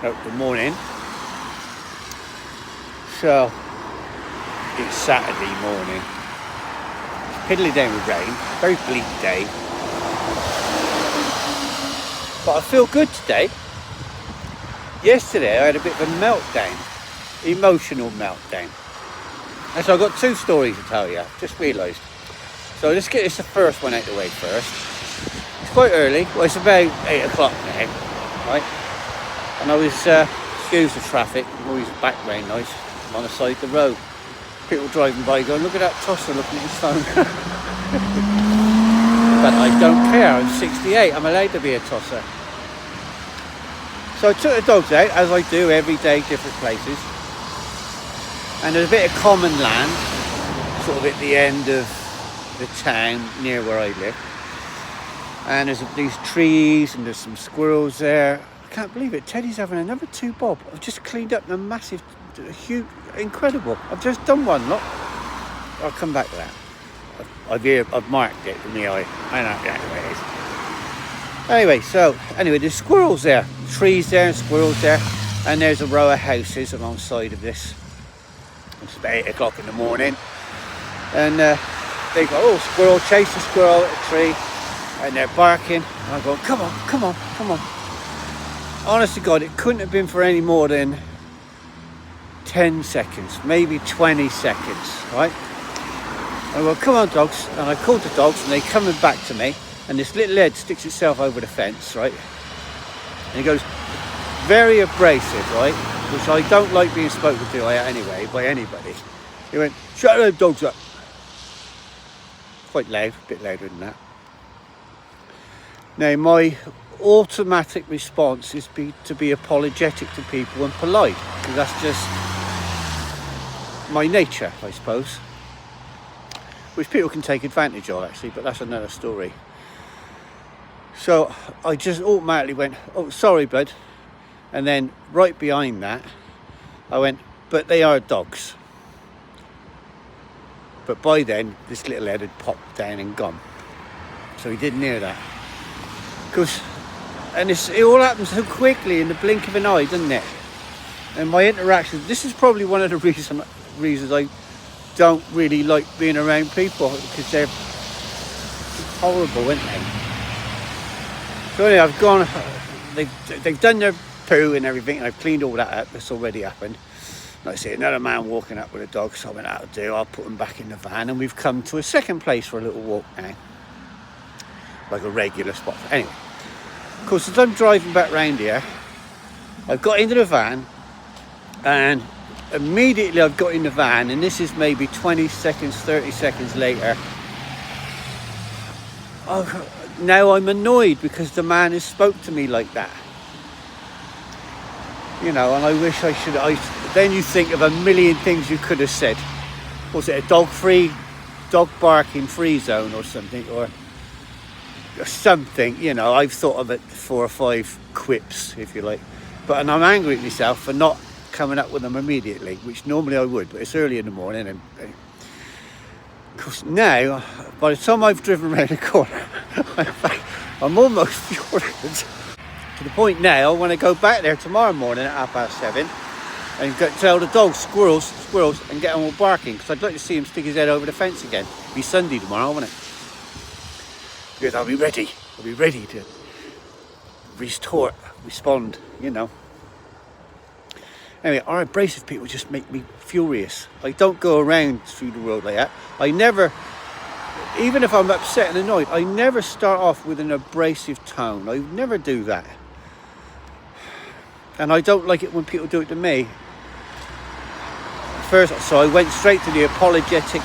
Good morning. So it's Saturday morning. It's piddling down with rain. Very bleak day. But I feel good today. Yesterday I had a bit of a meltdown. Emotional meltdown. And so I've got two stories to tell you. Just realised. So let's get the first one out of the way first. It's quite early. Well, it's about 8 o'clock now. Right? And I was, excuse the traffic, I'm always back very nice. I'm on the side of the road. People driving by going, look at that tosser looking at his phone. But I don't care, I'm 68, I'm allowed to be a tosser. So I took the dogs out, as I do every day, different places. And there's a bit of common land, sort of at the end of the town, near where I live. And there's these trees and there's some squirrels there. I can't believe it, Teddy's having another 2 bob. I've just cleaned up the massive, huge, incredible. I've just done one, look. I'll come back to that. I've marked it with my eye. I know exactly where it is. Anyway, there's squirrels there. Trees there and squirrels there. And there's a row of houses alongside of this. It's about 8 o'clock in the morning. And they go, oh, squirrel, chase the squirrel at a tree. And they're barking. And I go, come on, come on, come on. Honest to God, it couldn't have been for any more than 10 seconds, maybe 20 seconds, right? I go, come on, dogs. And I called the dogs and they're coming back to me. And this little head sticks itself over the fence, right? And he goes, very abrasive, right? Which I don't like being spoken to anyway, by anybody. He went, shut those dogs up. Quite loud, a bit louder than that. Now, my automatic response is to be apologetic to people and polite, because that's just my nature, I suppose, which people can take advantage of actually, but that's another story. So I just automatically went, oh, sorry bud, and then right behind that I went, but they are dogs. But by then this little head had popped down and gone, so he didn't hear that. And it all happens so quickly in the blink of an eye, doesn't it? And my interactions, this is probably one of the reasons I don't really like being around people, because they're horrible, aren't they? So anyway, I've gone, they've done their poo and everything, and I've cleaned all that up. That's already happened. And I see another man walking up with a dog, so I went, that'll do, I'll put him back in the van, and we've come to a second place for a little walk now. Like a regular spot. Anyway, of course, as I'm driving back round here, I've got into the van, and immediately I've got in the van, and this is maybe 20 seconds, 30 seconds later, now I'm annoyed because the man has spoke to me like that. You know, and I wish I should. Then you think of a million things you could have said. Was it a dog barking free zone or something, or something? You know, I've thought of it 4 or 5 quips, if you like. And I'm angry at myself for not coming up with them immediately, which normally I would, but it's early in the morning, and of course now, by the time I've driven around the corner, I'm almost furious. To the point now, I want to go back there tomorrow morning at 7:30 and tell the dogs, squirrels, and get them all barking, because I'd like to see him stick his head over the fence again. It'll be Sunday tomorrow, won't it? Because I'll be ready to respond, you know. Anyway, our abrasive people just make me furious. I don't go around through the road like that. I never, even if I'm upset and annoyed, I never start off with an abrasive tone. I never do that. And I don't like it when people do it to me. So I went straight to the apologetic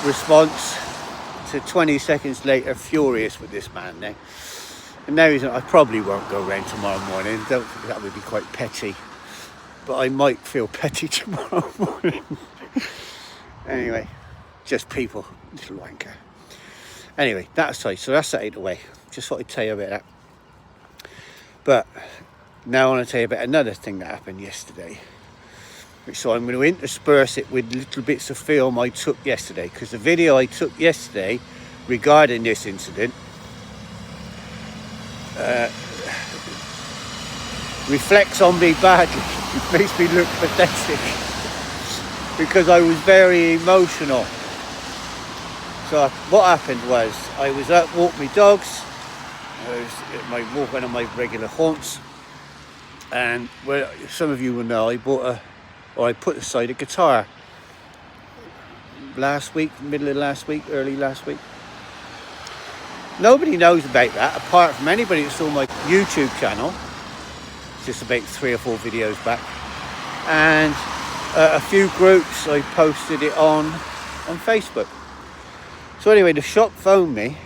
response to 20 seconds later, furious with this man now. And now I probably won't go around tomorrow morning. Don't think that would be quite petty. But I might feel petty tomorrow morning. Anyway, just people, little wanker. Anyway, that's right. So that's that out of the way. Just thought I'd tell you about that. But now I want to tell you about another thing that happened yesterday. So I'm going to intersperse it with little bits of film I took yesterday, because the video I took yesterday regarding this incident reflects on me badly. It makes me look pathetic because I was very emotional. So what happened was I was out walking my dogs. I was at one of my regular haunts, and well, some of you will know I put aside a guitar last week, middle of last week, early last week. Nobody knows about that apart from anybody that saw my YouTube channel, just about 3 or 4 videos back, and a few groups I posted it on Facebook. So anyway, the shop phoned me.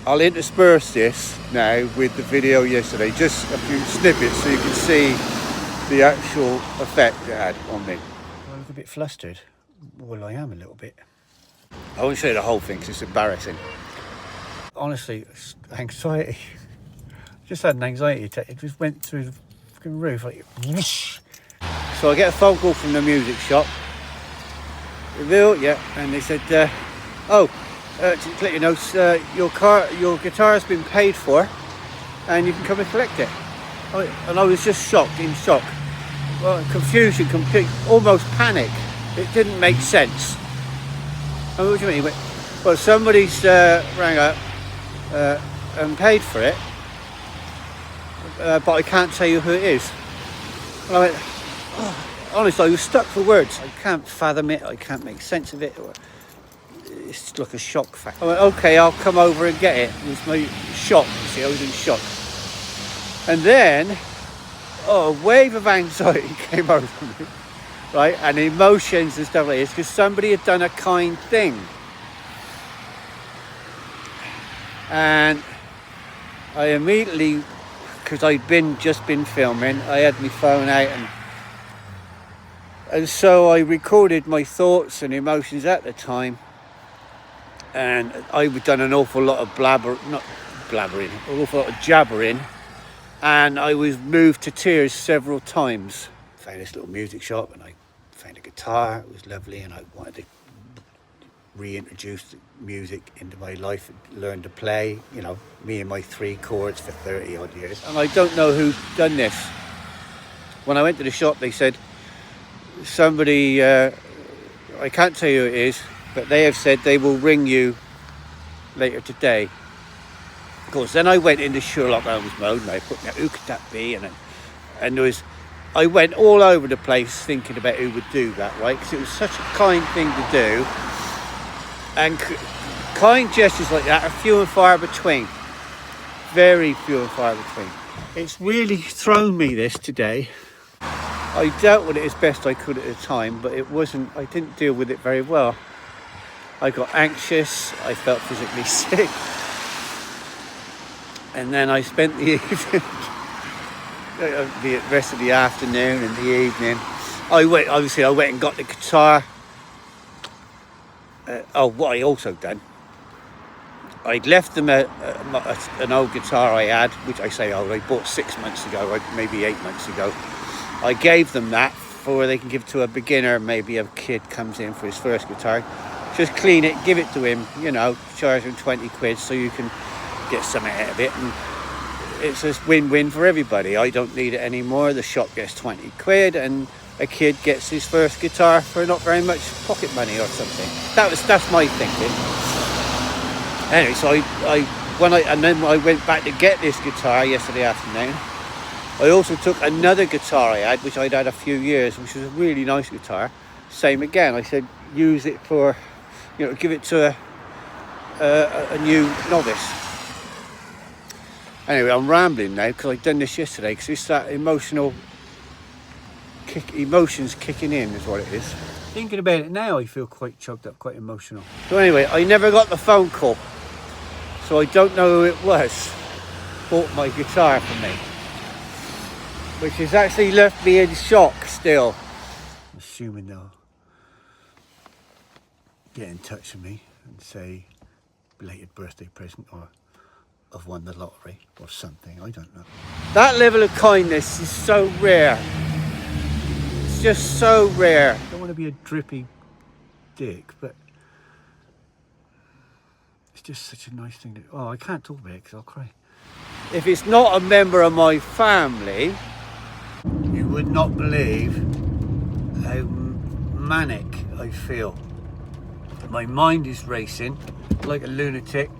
I'll intersperse this now with the video yesterday, just a few snippets so you can see the actual effect it had on me. I look a bit flustered. Well, I am a little bit. I won't show you the whole thing because it's embarrassing. Honestly, it's anxiety. Just had an anxiety attack. It just went through the fucking roof like whoosh. So I get a phone call from the music shop. Yeah, and they said, to let you know, your guitar has been paid for, and you can come and collect it. And I was just in shock. Well, confusion, almost panic. It didn't make sense. Oh, what do you mean? Well, somebody's rang up and paid for it, but I can't tell you who it is. And I went, honestly, I was stuck for words. I can't fathom it. I can't make sense of it. It's like a shock factor. I went, okay, I'll come over and get it. It was my shock. You see, I was in shock. And then, a wave of anxiety came over me, right? And emotions and stuff like this, because somebody had done a kind thing. And I immediately, because I'd just been filming, I had my phone out, and so I recorded my thoughts and emotions at the time. And I've done an awful lot of an awful lot of jabbering, and I was moved to tears several times. I found this little music shop and I found a guitar. It was lovely, and I wanted to reintroduce music into my life and learn to play, me and my 3 chords for 30 odd years. And I don't know who's done this. When I went to the shop, they said somebody, I can't tell you who it is, but they have said they will ring you later today. Of course, then I went into Sherlock Holmes mode, and I put, who could that be? And I went all over the place thinking about who would do that, right? Because it was such a kind thing to do, and kind gestures like that are few and far between. Very few and far between. It's really thrown me this today. I dealt with it as best I could at the time, but I didn't deal with it very well. I got anxious, I felt physically sick, and then I spent the evening, the rest of the afternoon and the evening, I went and got the guitar. What I also done, I'd left them an old guitar I had, which I bought 6 months ago, maybe 8 months ago. I gave them that for they can give to a beginner, maybe a kid comes in for his first guitar. Just clean it, give it to him, charge him 20 quid so you can get something out of it. And it's a win-win for everybody. I don't need it anymore. The shop gets 20 quid and a kid gets his first guitar for not very much pocket money or something. That's my thinking. Anyway, so then I went back to get this guitar yesterday afternoon. I also took another guitar I had, which I'd had a few years, which was a really nice guitar. Same again. I said, use it for, give it to a new novice. Anyway, I'm rambling now because I'd done this yesterday, because it's that emotions kicking in is what it is. Thinking about it now, I feel quite choked up, quite emotional. So anyway, I never got the phone call, so I don't know who it was bought my guitar for me, which has actually left me in shock still. I'm assuming they'll get in touch with me and say belated birthday present, or I've won the lottery or something, I don't know. That level of kindness is so rare. It's just so rare. I don't want to be a drippy dick, but it's just such a nice thing to... I can't talk about it because I'll cry. if it's not a member of my family, you would not believe how manic I feel. My mind is racing like a lunatic.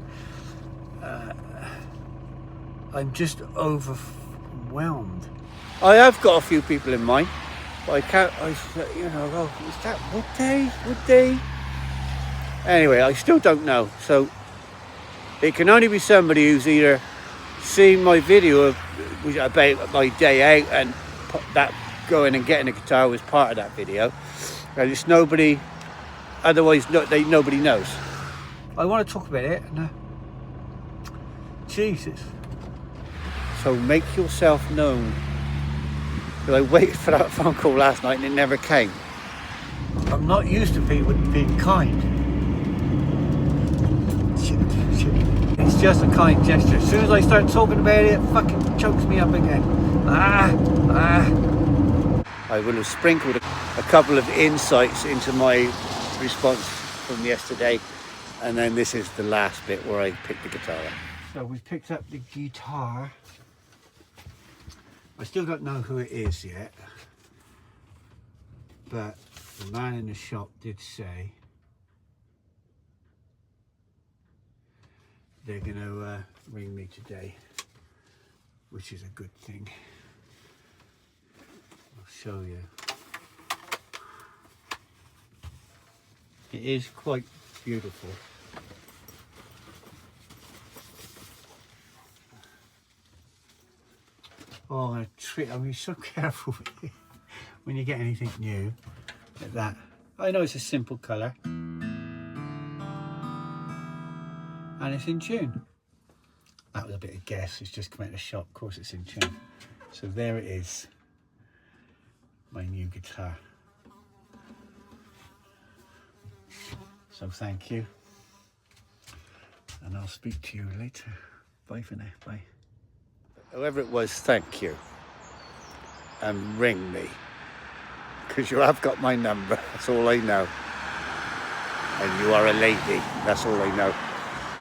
I'm just overwhelmed. I have got a few people in mind, but I can't, you know, oh, is that, would they? Anyway, I still don't know. So it can only be somebody who's either seen my video about my day out, and that going and getting a guitar was part of that video, and it's nobody, otherwise nobody knows. I want to talk about it, and Jesus. So make yourself known. Because I waited for that phone call last night and it never came. I'm not used to people being kind. Shit. It's just a kind gesture. As soon as I start talking about it, it fucking chokes me up again. I will have sprinkled a couple of insights into my response from yesterday, and then this is the last bit where I picked the guitar up. So we picked up the guitar. I still don't know who it is yet, but the man in the shop did say they're going to ring me today, which is a good thing. I'll show you. It is quite beautiful. Oh, I mean, so careful when you get anything new like that. I know it's a simple colour, and it's in tune. That was a bit of guess. It's just come out of the shop. Of course, it's in tune. So there it is, my new guitar. So thank you, and I'll speak to you later. Bye for now. Bye. Whoever it was, thank you, and ring me, because you have got my number. That's all I know, and you are a lady. That's all I know.